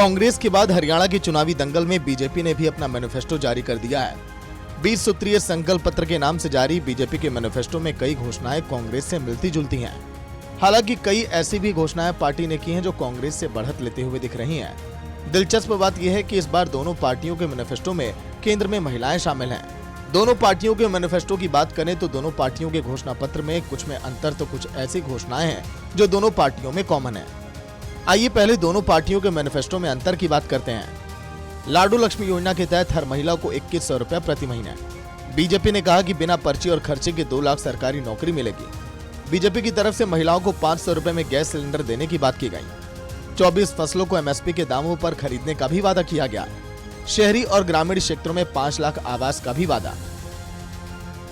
कांग्रेस के बाद हरियाणा के चुनावी दंगल में बीजेपी ने भी अपना मैनिफेस्टो जारी कर दिया है। 20 सूत्रीय संकल्प पत्र के नाम से जारी बीजेपी के मैनिफेस्टो में कई घोषणाएं कांग्रेस से मिलती जुलती हैं। हालांकि कई ऐसी भी घोषणाएं पार्टी ने की हैं जो कांग्रेस से बढ़त लेते हुए दिख रही हैं। दिलचस्प बात यह है कि इस बार दोनों पार्टियों के मैनिफेस्टो में केंद्र में महिलाएं शामिल हैं। दोनों पार्टियों के मैनिफेस्टो की बात करें तो दोनों पार्टियों के घोषणा पत्र में कुछ में अंतर तो कुछ ऐसी घोषणाएं हैं जो दोनों पार्टियों में कॉमन है। आइए पहले दोनों पार्टियों के मैनिफेस्टो में अंतर की बात करते हैं। लाडू लक्ष्मी योजना के तहत हर महिला को 2100 रुपए प्रति महीने। बीजेपी ने कहा कि बिना पर्ची और खर्चे के 2 लाख सरकारी नौकरी मिलेगी। बीजेपी की तरफ से महिलाओं को 500 रुपए में गैस सिलेंडर देने की बात की गई। 24 फसलों को MSP के दामों पर खरीदने का भी वादा किया गया। शहरी और ग्रामीण क्षेत्रों में 5 लाख आवास का भी वादा।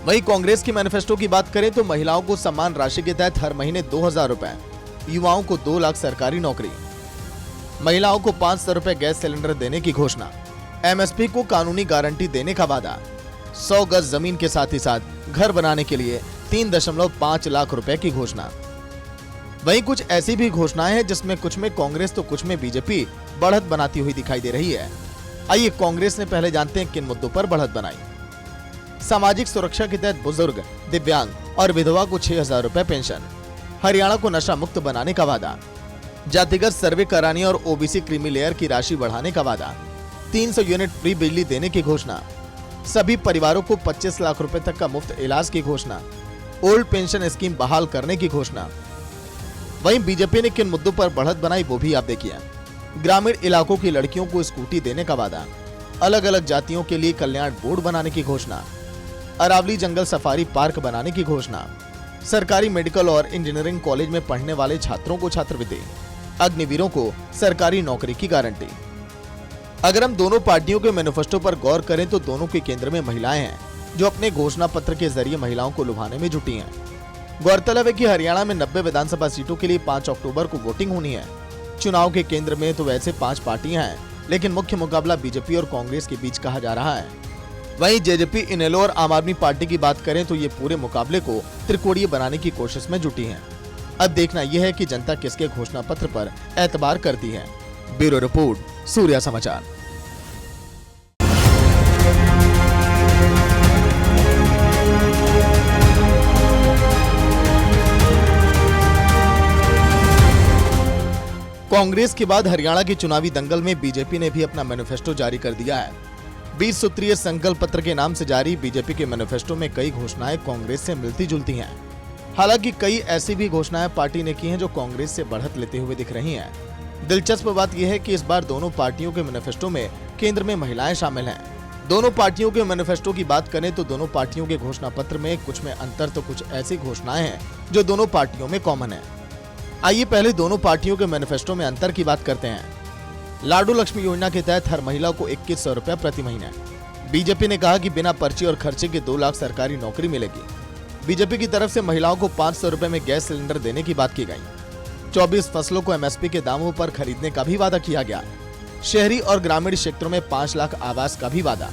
वहीं कांग्रेस की मैनिफेस्टो की बात करें तो महिलाओं को सम्मान राशि के तहत हर महीने 2000 रुपए, युवाओं को 2 लाख सरकारी नौकरी, महिलाओं को 500 रुपए गैस सिलेंडर देने की घोषणा, MSP को कानूनी गारंटी देने का वादा, 100 गज जमीन के साथ ही साथ घर बनाने के लिए 3.5 लाख रुपए की घोषणा। वहीं कुछ ऐसी भी घोषणाएं हैं जिसमें कुछ में कांग्रेस तो कुछ में बीजेपी बढ़त बनाती हुई दिखाई दे रही है। आइए कांग्रेस ने पहले जानते हैं किन मुद्दों पर बढ़त बनाई। सामाजिक सुरक्षा के तहत बुजुर्ग, दिव्यांग और विधवा को 6000 रुपए पेंशन। हरियाणा को नशा मुक्त बनाने का वादा। जातिगत सर्वे कराने और OBC क्रीमी लेयर की राशि बढ़ाने का वादा। 300 यूनिट फ्री बिजली देने की घोषणा। सभी परिवारों को 25 लाख रुपए तक का मुफ्त इलाज की घोषणा। ओल्ड पेंशन स्कीम बहाल करने की घोषणा। वहीं बीजेपी ने किन मुद्दों पर बढ़त बनाई वो भी आप देखिए। ग्रामीण इलाकों की लड़कियों को स्कूटी देने का वादा। अलग अलग जातियों के लिए कल्याण बोर्ड बनाने की घोषणा। अरावली जंगल सफारी पार्क बनाने की घोषणा। सरकारी मेडिकल और इंजीनियरिंग कॉलेज में पढ़ने वाले छात्रों को छात्रवृत्ति। अग्निवीरों को सरकारी नौकरी की गारंटी। अगर हम दोनों पार्टियों के मैनिफेस्टो पर गौर करें तो दोनों के केंद्र में महिलाएं हैं जो अपने घोषणा पत्र के जरिए महिलाओं को लुभाने में जुटी हैं। गौरतलब है कि हरियाणा में 90 विधानसभा सीटों के लिए 5 अक्टूबर को वोटिंग होनी है। चुनाव के केंद्र में तो वैसे 5 पार्टियां हैं, लेकिन मुख्य मुकाबला बीजेपी और कांग्रेस के बीच कहा जा रहा है। वहीं जेजेपी, इनेलो और आम आदमी पार्टी की बात करें तो ये पूरे मुकाबले को त्रिकोणीय बनाने की कोशिश में जुटी हैं। अब देखना यह है कि जनता किसके घोषणा पत्र पर एतबार करती है। ब्यूरो रिपोर्ट, सूर्या समाचार। कांग्रेस के बाद हरियाणा के चुनावी दंगल में बीजेपी ने भी अपना मैनिफेस्टो जारी कर दिया है। 20 सूत्रीय संकल्प पत्र के नाम से जारी बीजेपी के मैनिफेस्टो में कई घोषणाएं कांग्रेस से मिलती जुलती हैं। हालांकि कई ऐसी भी घोषणाएं पार्टी ने की हैं जो कांग्रेस से बढ़त लेते हुए दिख रही हैं। दिलचस्प बात यह है कि इस बार दोनों पार्टियों के मैनिफेस्टो में केंद्र में महिलाएं शामिल हैं। दोनों पार्टियों के मैनिफेस्टो की बात करें तो दोनों पार्टियों के घोषणा पत्र में कुछ में अंतर तो कुछ ऐसी घोषणाएं हैं जो दोनों पार्टियों में कॉमन है। आइए पहले दोनों पार्टियों के मैनिफेस्टो में अंतर की बात करते हैं। लाडू लक्ष्मी योजना के तहत हर महिला को 2100 रुपए प्रति महीने। बीजेपी ने कहा कि बिना पर्ची और खर्चे के 2 लाख सरकारी नौकरी मिलेगी। बीजेपी की तरफ से महिलाओं को 500 रुपए में गैस सिलेंडर देने की बात की गई। 24 फसलों को MSP के दामों पर खरीदने का भी वादा किया गया। शहरी और ग्रामीण क्षेत्रों में 5 लाख आवास का भी वादा।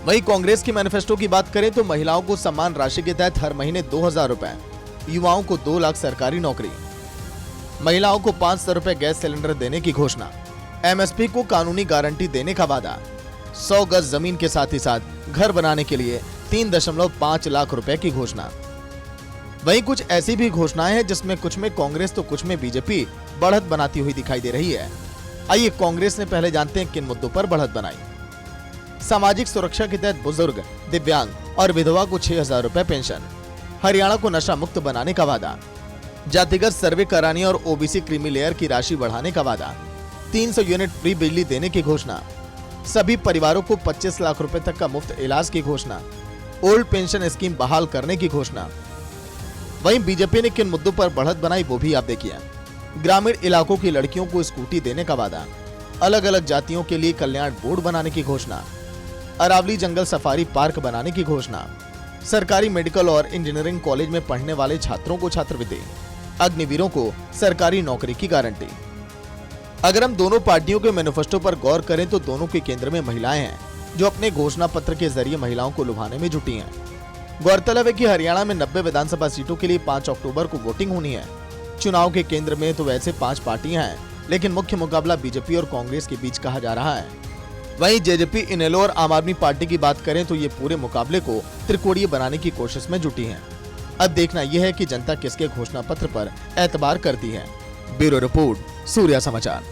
वहीं कांग्रेस की मैनिफेस्टो की बात करें तो महिलाओं को सम्मान राशि के तहत हर महीने 2000 रुपए, युवाओं को 2 लाख सरकारी नौकरी, महिलाओं को 500 रुपए गैस सिलेंडर देने की घोषणा, MSP को कानूनी गारंटी देने का वादा, 100 गज जमीन के साथ ही साथ घर बनाने के लिए 3.5 लाख रुपए की घोषणा। वहीं कुछ ऐसी भी घोषणाएं हैं जिसमें कुछ में कांग्रेस तो कुछ में बीजेपी बढ़त बनाती हुई दिखाई दे रही है। आइए कांग्रेस ने पहले जानते हैं किन मुद्दों पर बढ़त बनाई। सामाजिक सुरक्षा के तहत बुजुर्ग, दिव्यांग और विधवा को 6000 रुपए पेंशन। हरियाणा को नशा मुक्त बनाने का वादा। जातिगत सर्वे कराने और OBC क्रीमी लेयर की राशि बढ़ाने का वादा। 300 यूनिट फ्री बिजली देने की घोषणा। सभी परिवारों को 25 लाख रुपए तक का मुफ्त इलाज की घोषणा। ओल्ड पेंशन स्कीम बहाल करने की घोषणा। वहीं बीजेपी ने किन मुद्दों पर बढ़त बनाई वो भी आप देखिए। ग्रामीण इलाकों की लड़कियों को स्कूटी देने का वादा। अलग अलग जातियों के लिए कल्याण बोर्ड बनाने की घोषणा। अरावली जंगल सफारी पार्क बनाने की घोषणा। सरकारी मेडिकल और इंजीनियरिंग कॉलेज में पढ़ने वाले छात्रों को छात्रवृत्ति। अग्निवीरों को सरकारी नौकरी की गारंटी। अगर हम दोनों पार्टियों के मैनिफेस्टो पर गौर करें तो दोनों के केंद्र में महिलाएं हैं जो अपने घोषणा पत्र के जरिए महिलाओं को लुभाने में जुटी हैं। गौरतलब है कि हरियाणा में 90 विधानसभा सीटों के लिए 5 अक्टूबर को वोटिंग होनी है। चुनाव के केंद्र में तो वैसे 5 पार्टियां हैं, लेकिन मुख्य मुकाबला बीजेपी और कांग्रेस के बीच कहा जा रहा है। वहीं जेजेपी, इनेलो और आम आदमी पार्टी की बात करें तो ये पूरे मुकाबले को त्रिकोणीय बनाने की कोशिश में जुटी हैं। अब देखना यह है कि जनता किसके घोषणा पत्र पर एतबार करती है। ब्यूरो रिपोर्ट, सूर्या समाचार।